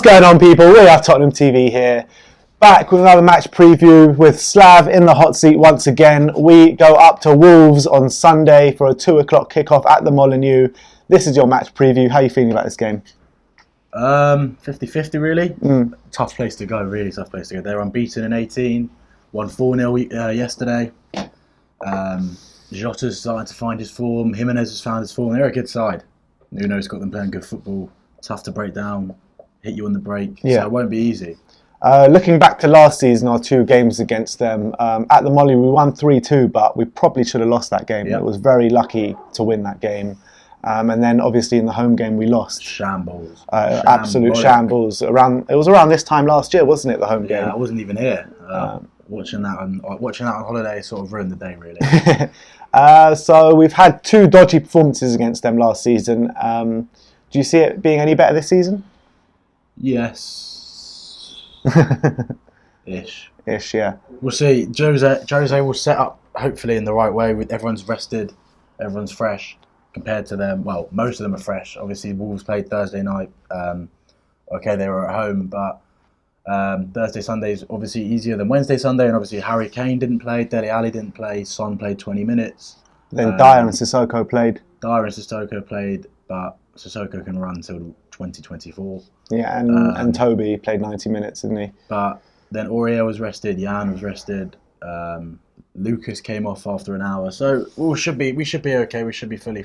going on, people? We are Tottenham TV here, back with another match preview with Slav in the hot seat once again. We go up to Wolves on Sunday for a 2 o'clock kickoff at the Molineux. This is your match preview. How are you feeling about this game? 50-50 really. Tough place to go, really tough place to go. They're unbeaten in 18, won 4-0 yesterday. Jota's starting to find his form. Jimenez has found his form. They're a good side. Nuno's got them playing good football. Tough to break down, hit you on the break, so it won't be easy. Looking back to last season, our 2 games against them, at the Molly we won 3-2, but we probably should have lost that game. It was very lucky to win that game. And then obviously in the home game we lost. Shambles. Absolute shambles. It was around this time last year, wasn't it, the home game? Yeah, I wasn't even here. Watching that on holiday sort of ruined the day, really. So we've had 2 dodgy performances against them last season. Do you see it being any better this season? Yes. Ish, yeah. We'll see. Jose will set up, hopefully, in the right way. With everyone's rested, everyone's fresh, compared to them. Well, most of them are fresh. Obviously, Wolves played Thursday night. They were at home, but Thursday, Sunday is obviously easier than Wednesday, Sunday, and obviously Harry Kane didn't play, Dele Alli didn't play, Son played 20 minutes. Then Dyer and Sissoko played. But Sissoko can run until 2024. Yeah, and Toby played 90 minutes, didn't he? But then Aurier was rested, Jan was rested, Lucas came off after an hour, so we should be okay. We should be fully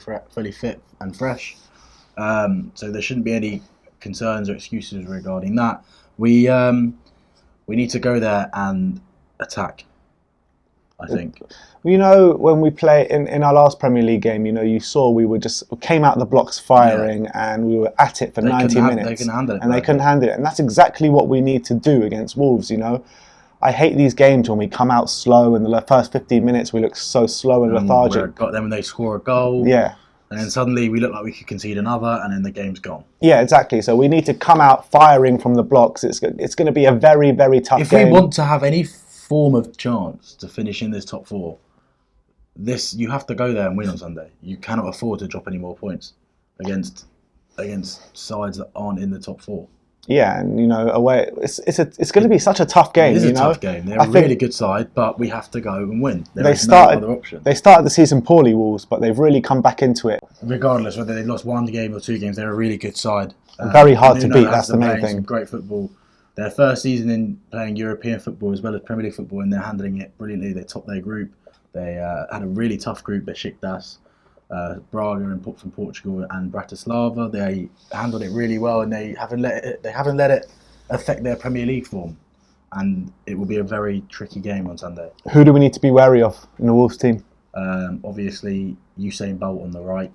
fit and fresh. So there shouldn't be any concerns or excuses regarding that. We need to go there and attack, I think. You know, when we play in our last Premier League game, you saw we came out of the blocks firing and we were at it for 90 minutes. They couldn't handle it. And they couldn't handle it. And that's exactly what we need to do against Wolves, I hate these games when we come out slow and the first 15 minutes we look so slow and lethargic. Got them when they score a goal. Yeah. And then suddenly we look like we could concede another, and then the game's gone. Yeah, exactly. So we need to come out firing from the blocks. It's going to be a very, very tough game. If we want to have any form of chance to finish in this top 4, you have to go there and win on Sunday. You cannot afford to drop any more points against sides that aren't in the top 4. Yeah, and away it's going to be such a tough game. It is a tough game. They're a really good side, but we have to go and win. There is no other option. They started the season poorly, Wolves, but they've really come back into it. Regardless whether they lost 1 game or 2 games, they're a really good side. Very hard to beat. That's the main thing. Great football. Their first season in playing European football as well as Premier League football, and they're handling it brilliantly. They topped their group. They had a really tough group. Besiktas, Braga from Portugal, and Bratislava. They handled it really well, and they haven't let it affect their Premier League form. And it will be a very tricky game on Sunday. Who do we need to be wary of in the Wolves team? Obviously, Usain Bolt on the right.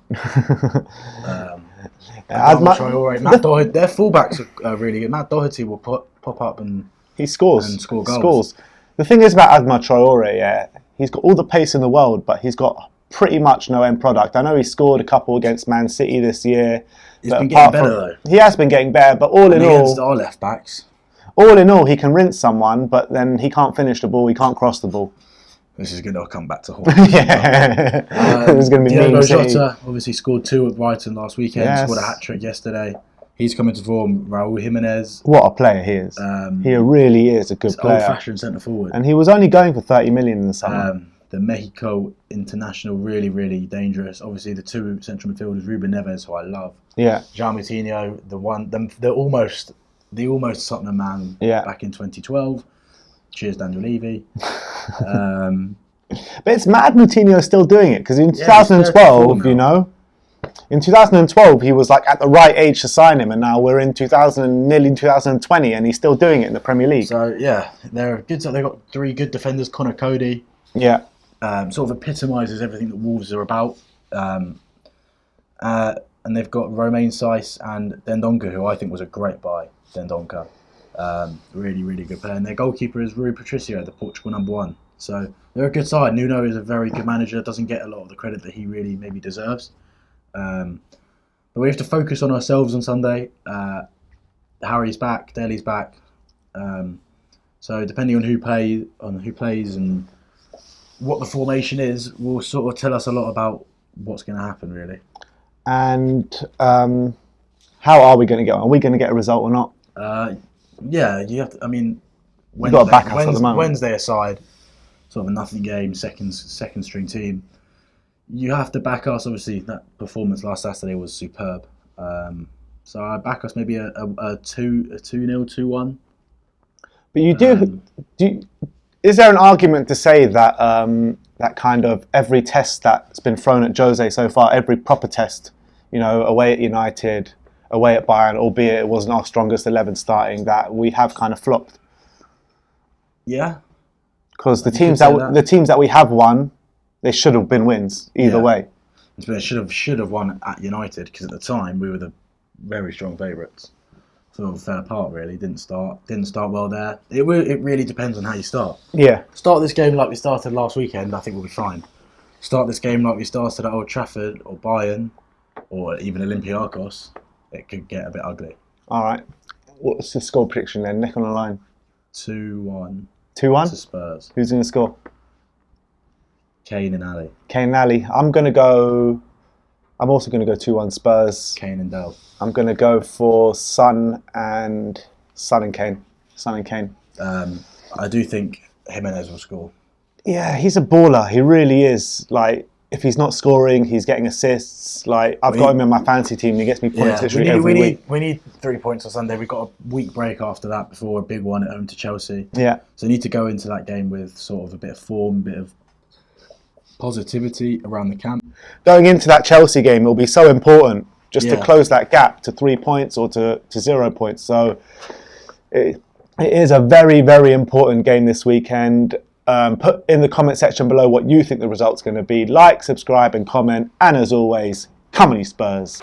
Traoré, Matt Doherty. Their fullbacks are really good. Matt Doherty will pop up and he scores and score goals. The thing is about Adama Traoré, he's got all the pace in the world, but he's got pretty much no end product. I know he scored a couple against Man City this year. He's been getting better though. He has been getting better, but all in all, against our left backs. All in all, he can rinse someone, but then he can't finish the ball. He can't cross the ball. This is going to come back to haunt. It's going to be Diego Jota obviously scored 2 at Brighton last weekend. Yes. Scored a hat-trick yesterday. He's coming to form. Raúl Jimenez. What a player he is. He really is a good player. Old-fashioned centre-forward. And he was only going for 30 million in the summer. The Mexico international, really, really dangerous. Obviously, the 2 central midfielders, Ruben Neves, who I love. Yeah. João Moutinho, the almost Tottenham man back in 2012. Cheers, Daniel Levy. But it's mad Moutinho's still doing it, because in 2012, in 2012 he was like at the right age to sign him, and now we're in nearly 2020 and he's still doing it in the Premier League. So yeah, they're good. They've got 3 good defenders. Connor Cody. Yeah. Sort of epitomises everything that Wolves are about. And they've got Romain Saiss and Dendoncker, who I think was a great buy. Dendoncker. Really, really good player. And their goalkeeper is Rui Patricio, the Portugal #1. So they're a good side. Nuno is a very good manager. Doesn't get a lot of the credit that he really maybe deserves. But we have to focus on ourselves on Sunday. Harry's back. Dele's back. So depending on who plays and what the formation is, will sort of tell us a lot about what's going to happen, really. And how are we going to get on? Are we going to get a result or not? Yeah, you have to. I mean, You've got to back us at the moment. Wednesday aside, sort of a nothing game, second string team. You have to back us. Obviously, that performance last Saturday was superb. So I back us maybe a 2-0, 2-1. But is there an argument to say that that kind of every test that's been thrown at Jose so far, every proper test, away at United, away at Bayern, albeit it wasn't our strongest 11 starting, that we have kind of flopped? Yeah. Because the teams that we have won, they should have been wins either way. They should have won at United, because at the time we were the very strong favourites. Sort of fell apart really. Didn't start well there. It really depends on how you start. Yeah. Start this game like we started last weekend, I think we'll be fine. Start this game like we started at Old Trafford or Bayern or even Olympiacos, it could get a bit ugly. All right. What's the score prediction then? Nick on the line. 2-1. 2-1? To Spurs. Who's going to score? Kane and Ali. Kane and Ali. I'm also going to go 2-1 Spurs. Kane and Dell. I'm going to go for Son and Kane. I do think Jimenez will score. Yeah, he's a baller. He really is. Like, if he's not scoring, he's getting assists. Like, I've got him in my fantasy team. He gets me points literally every week. We need 3 points on Sunday. We've got a week break after that before a big one at home to Chelsea. Yeah. So we need to go into that game with sort of a bit of form, a bit of positivity around the camp. Going into that Chelsea game, it'll be so important just to close that gap to 3 points or to 0 points. So it is a very, very important game this weekend. Put in the comment section below what you think the result's going to be. Like, subscribe and comment. And as always, come on you Spurs.